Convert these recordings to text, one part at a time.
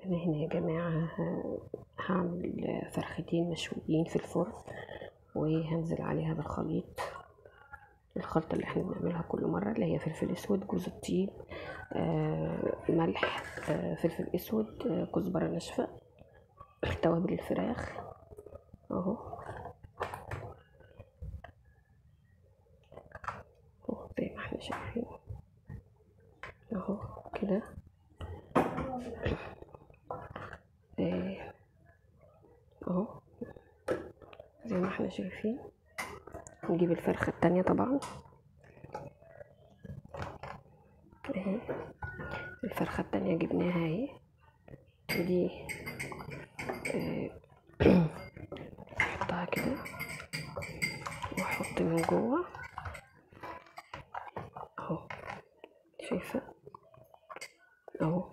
انا هنا يا جماعة هعمل فرختين مشويين في الفرن، وهنزل عليها بالخليط، الخلطة اللي احنا بنعملها كل مرة، اللي هي فلفل اسود، جوز الطيب، ملح، فلفل اسود، كزبرة ناشفة، توابل الفراخ اهو زي ما احنا شايفين اهو كده. اهو زي ما احنا شايفين. نجيب الفرخة التانية طبعا اهي، الفرخة التانية جبناها اهي، دي احطها كده واحط من جوه اهو، شايفة اهو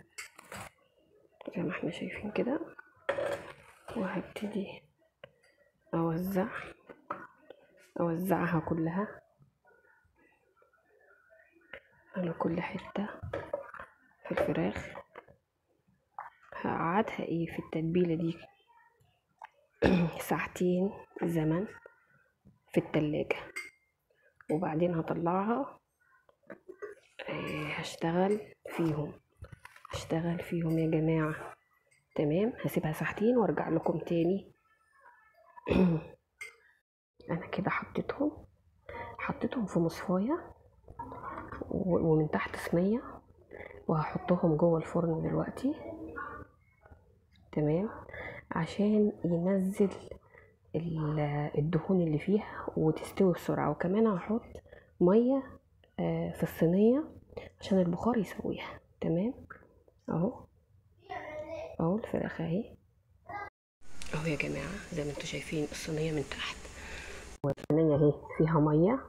زي ما احنا شايفين كده. وهبتدي اوزعها كلها على كل حتة في الفراخ. هقعدها في التتبيلة دي ساعتين زمن في التلاجة، وبعدين هطلعها هشتغل فيهم يا جماعة. تمام، هسيبها ساعتين وارجع لكم تاني. انا كده حطيتهم في مصفاية ومن تحت صينية، وهحطهم جوه الفرن دلوقتي. تمام، عشان ينزل الدهون اللي فيها وتستوي بسرعة. وكمان هحط مية في الصينية عشان البخار يسويها. تمام اهو الفراخ اهي اهو يا جماعة، زي ما انتوا شايفين الصينية من تحت، والصينية اهي فيها مية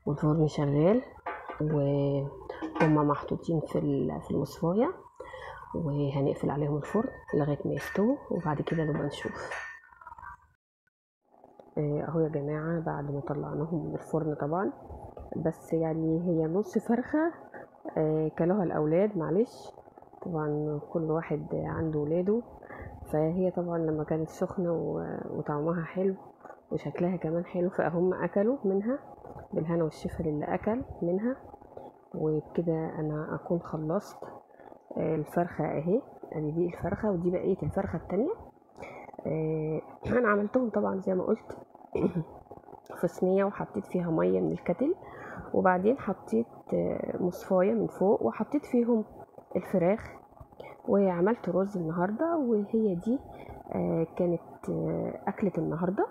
والفرن شغال، وهما محطوطين في المصفاية، وهنقفل عليهم الفرن لغاية ما يستووا، وبعد كده نبقى نشوف. اهو يا جماعة بعد ما طلعناهم من الفرن طبعا، بس يعني هي نص فرخة كلوها الاولاد، معلش طبعا كل واحد عنده ولاده، فهي طبعا لما كانت سخنة وطعمها حلو وشكلها كمان حلو، فهم اكلوا منها بالهنا والشفا للي اكل منها. وبكده انا اكون خلصت الفرخة اهي، ادي دي الفرخة ودي بقية الفرخة التانية. انا عملتهم طبعا زي ما قلت في صينية، وحطيت فيها مية من الكتل، وبعدين حطيت مصفاية من فوق وحطيت فيهم الفراخ، وعملت رز النهاردة. وهي دي كانت أكلة النهاردة،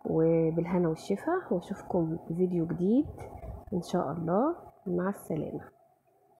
وبالهنا والشفا، واشوفكم فيديو جديد ان شاء الله. مع السلامة.